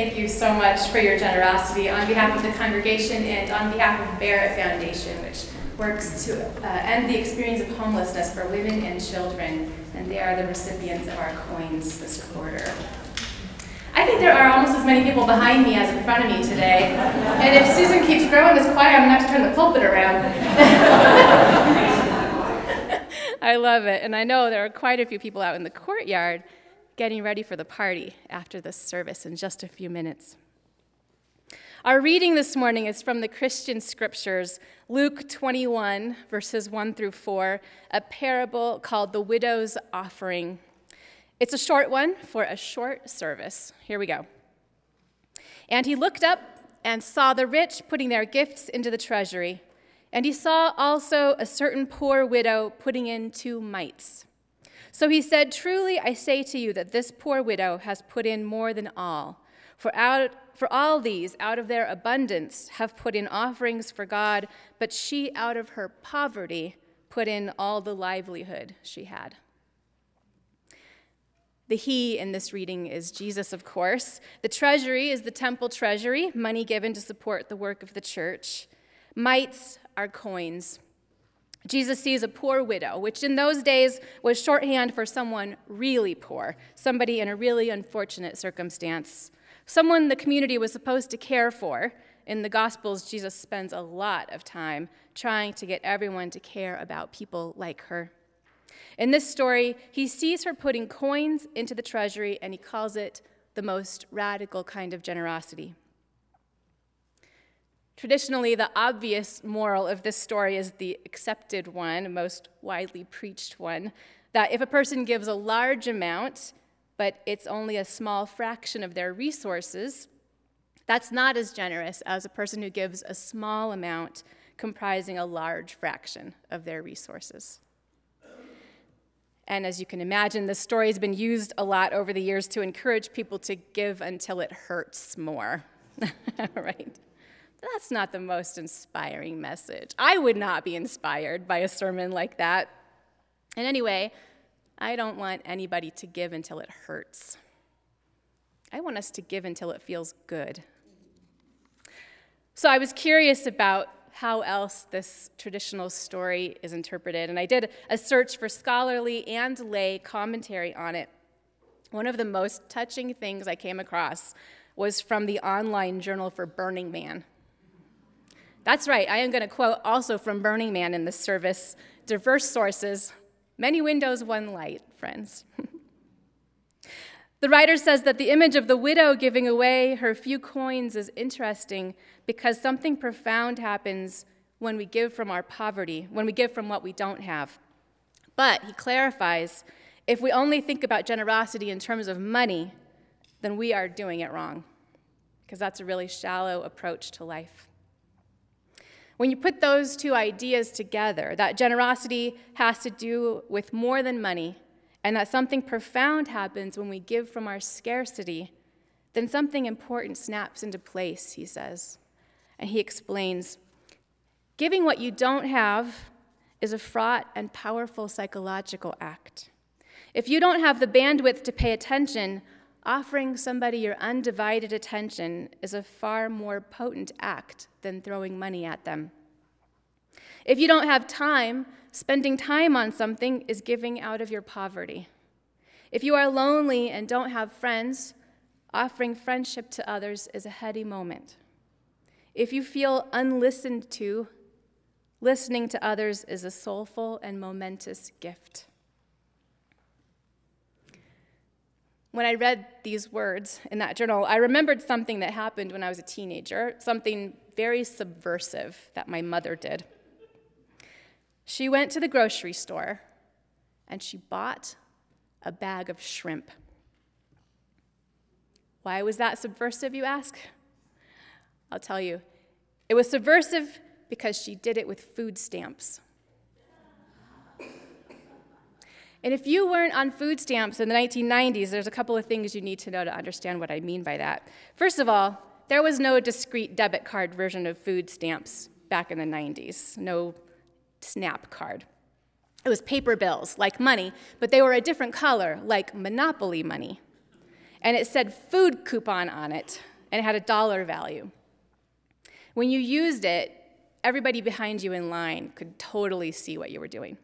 thank you so much for your generosity on behalf of the congregation and on behalf of Barrett Foundation, which works to end the experience of homelessness for women and children, and they are the recipients of our coins this quarter. I think there are almost as many people behind me as in front of me today, and if Susan keeps growing this choir, I'm going to have to turn the pulpit around. I love it, and I know there are quite a few people out in the courtyard getting ready for the party after this service in just a few minutes. Our reading this morning is from the Christian Scriptures, Luke 21, verses 1 through 4, a parable called the Widow's Offering. It's a short one for a short service. Here we go. And he looked up and saw the rich putting their gifts into the treasury. And he saw also a certain poor widow putting in 2 mites. So he said, "Truly I say to you that this poor widow has put in more than all. For all these, out of their abundance, have put in offerings for God, but she out of her poverty put in all the livelihood she had." The he in this reading is Jesus, of course. The treasury is the temple treasury, money given to support the work of the church. Mites are coins. Jesus sees a poor widow, which in those days was shorthand for someone really poor, somebody in a really unfortunate circumstance, someone the community was supposed to care for. In the Gospels, Jesus spends a lot of time trying to get everyone to care about people like her. In this story, he sees her putting coins into the treasury, and he calls it the most radical kind of generosity. Traditionally, the obvious moral of this story is the accepted one, most widely preached one, that if a person gives a large amount, but it's only a small fraction of their resources, that's not as generous as a person who gives a small amount comprising a large fraction of their resources. And as you can imagine, this story has been used a lot over the years to encourage people to give until it hurts more, right? That's not the most inspiring message. I would not be inspired by a sermon like that. And anyway, I don't want anybody to give until it hurts. I want us to give until it feels good. So I was curious about how else this traditional story is interpreted, and I did a search for scholarly and lay commentary on it. One of the most touching things I came across was from the online journal for Burning Man. That's right, I am going to quote also from Burning Man in this service, diverse sources, many windows, one light, friends. The writer says that the image of the widow giving away her few coins is interesting because something profound happens when we give from our poverty, when we give from what we don't have. But he clarifies, if we only think about generosity in terms of money, then we are doing it wrong, because that's a really shallow approach to life. When you put those two ideas together, that generosity has to do with more than money, and that something profound happens when we give from our scarcity, then something important snaps into place, he says. And he explains, giving what you don't have is a fraught and powerful psychological act. If you don't have the bandwidth to pay attention, offering somebody your undivided attention is a far more potent act than throwing money at them. If you don't have time, spending time on something is giving out of your poverty. If you are lonely and don't have friends, offering friendship to others is a heady moment. If you feel unlistened to, listening to others is a soulful and momentous gift. When I read these words in that journal, I remembered something that happened when I was a teenager, something very subversive that my mother did. She went to the grocery store and she bought a bag of shrimp. Why was that subversive, you ask? I'll tell you. It was subversive because she did it with food stamps. And if you weren't on food stamps in the 1990s, there's a couple of things you need to know to understand what I mean by that. First of all, there was no discrete debit card version of food stamps back in the 90s, no SNAP card. It was paper bills, like money, but they were a different color, like Monopoly money. And it said food coupon on it, and it had a dollar value. When you used it, everybody behind you in line could totally see what you were doing.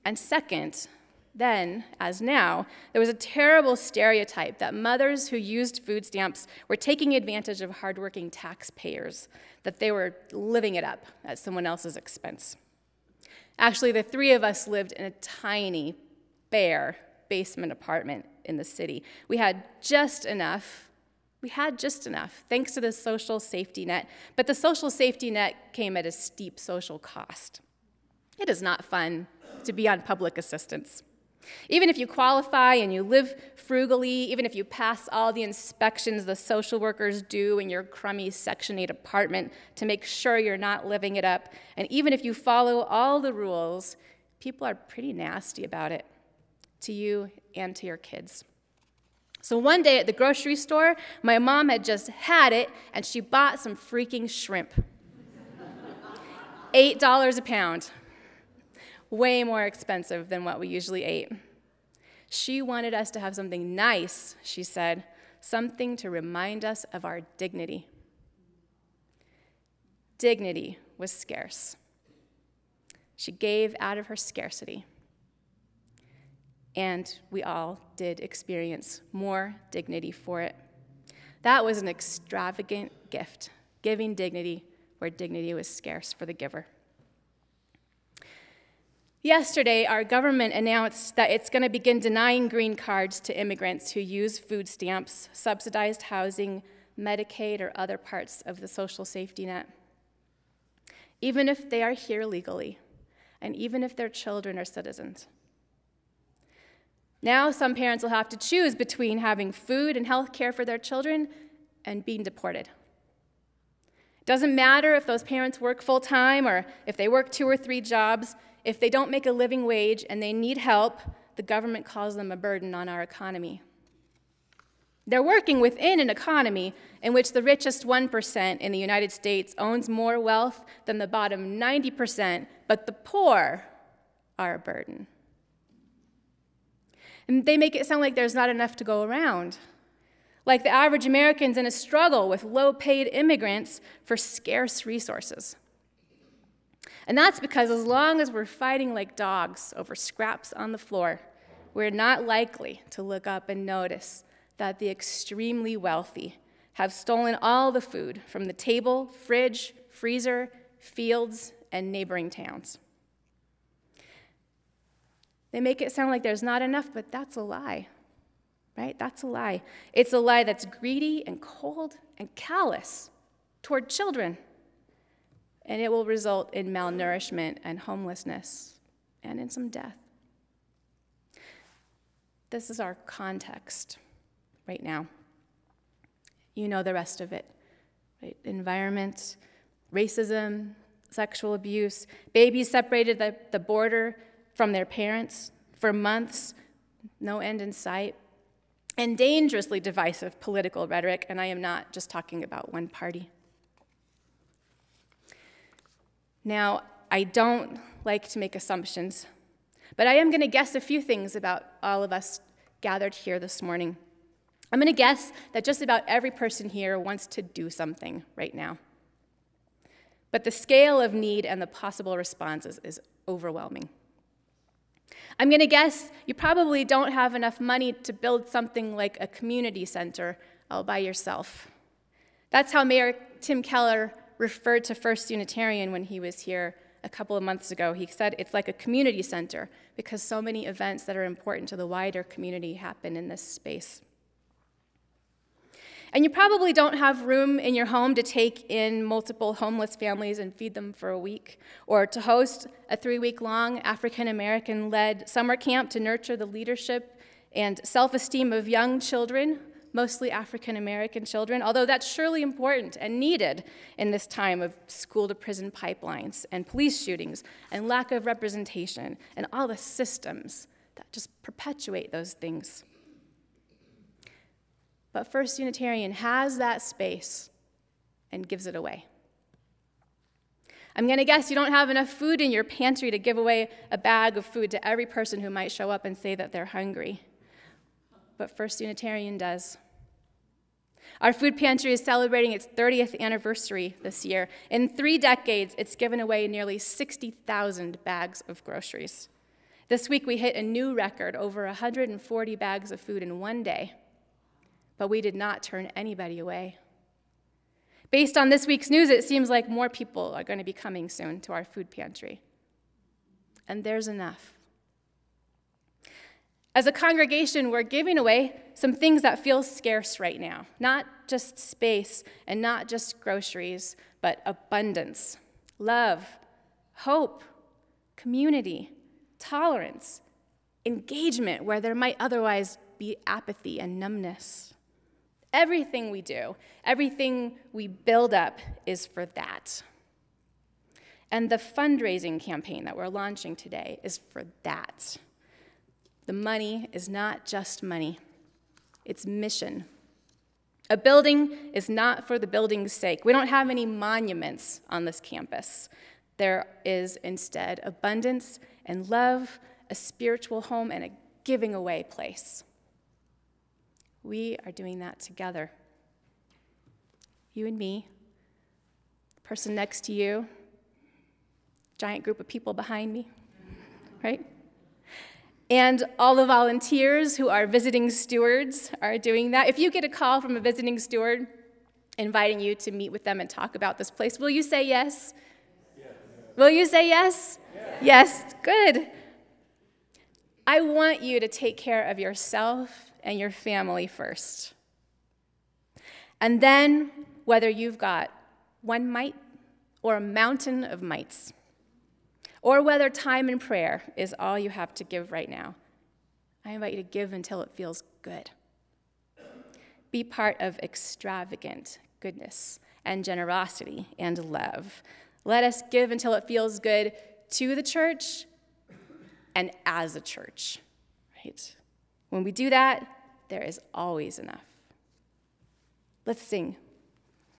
And second, then, as now, there was a terrible stereotype that mothers who used food stamps were taking advantage of hardworking taxpayers, that they were living it up at someone else's expense. Actually, the three of us lived in a tiny, bare basement apartment in the city. We had just enough, thanks to the social safety net, but the social safety net came at a steep social cost. It is not fun to be on public assistance. Even if you qualify and you live frugally, even if you pass all the inspections the social workers do in your crummy Section 8 apartment to make sure you're not living it up, and even if you follow all the rules, people are pretty nasty about it, to you and to your kids. So one day at the grocery store, my mom had just had it, and she bought some freaking shrimp. $8 a pound. Way more expensive than what we usually ate. She wanted us to have something nice, she said, something to remind us of our dignity. Dignity was scarce. She gave out of her scarcity. And we all did experience more dignity for it. That was an extravagant gift, giving dignity where dignity was scarce for the giver. Yesterday, our government announced that it's going to begin denying green cards to immigrants who use food stamps, subsidized housing, Medicaid, or other parts of the social safety net, even if they are here legally, and even if their children are citizens. Now, some parents will have to choose between having food and health care for their children and being deported. It doesn't matter if those parents work full-time or if they work 2 or 3 jobs. If they don't make a living wage and they need help, the government calls them a burden on our economy. They're working within an economy in which the richest 1% in the United States owns more wealth than the bottom 90%, but the poor are a burden. And they make it sound like there's not enough to go around, like the average American's in a struggle with low-paid immigrants for scarce resources. And that's because as long as we're fighting like dogs over scraps on the floor, we're not likely to look up and notice that the extremely wealthy have stolen all the food from the table, fridge, freezer, fields, and neighboring towns. They make it sound like there's not enough, but that's a lie, right? That's a lie. It's a lie that's greedy and cold and callous toward children. And it will result in malnourishment and homelessness and in some death. This is our context right now. You know the rest of it, right? Environment, racism, sexual abuse, babies separated at the border from their parents for months, no end in sight, and dangerously divisive political rhetoric, and I am not just talking about one party. Now, I don't like to make assumptions, but I am going to guess a few things about all of us gathered here this morning. I'm going to guess that just about every person here wants to do something right now. But the scale of need and the possible responses is overwhelming. I'm going to guess you probably don't have enough money to build something like a community center all by yourself. That's how Mayor Tim Keller referred to First Unitarian when he was here a couple of months ago. He said it's like a community center because so many events that are important to the wider community happen in this space. And you probably don't have room in your home to take in multiple homeless families and feed them for a week, or to host a 3-week-long African-American-led summer camp to nurture the leadership and self-esteem of young children, mostly African-American children, although that's surely important and needed in this time of school-to-prison pipelines and police shootings and lack of representation and all the systems that just perpetuate those things. But First Unitarian has that space and gives it away. I'm going to guess you don't have enough food in your pantry to give away a bag of food to every person who might show up and say that they're hungry. But First Unitarian does. Our food pantry is celebrating its 30th anniversary this year. In 3 decades, it's given away nearly 60,000 bags of groceries. This week, we hit a new record, over 140 bags of food in one day. But we did not turn anybody away. Based on this week's news, it seems like more people are going to be coming soon to our food pantry. And there's enough. As a congregation, we're giving away some things that feel scarce right now. Not just space and not just groceries, but abundance, love, hope, community, tolerance, engagement where there might otherwise be apathy and numbness. Everything we do, everything we build up is for that. And the fundraising campaign that we're launching today is for that. The money is not just money, it's mission. A building is not for the building's sake. We don't have any monuments on this campus. There is instead abundance and love, a spiritual home, and a giving away place. We are doing that together. You and me, the person next to you, giant group of people behind me, right? And all the volunteers who are visiting stewards are doing that. If you get a call from a visiting steward inviting you to meet with them and talk about this place, will you say yes? Yes. Will you say yes? Yes. Yes, good. I want you to take care of yourself and your family first. And then, whether you've got one mite or a mountain of mites, or whether time and prayer is all you have to give right now, I invite you to give until it feels good. Be part of extravagant goodness and generosity and love. Let us give until it feels good to the church and as a church, right? When we do that, there is always enough. Let's sing.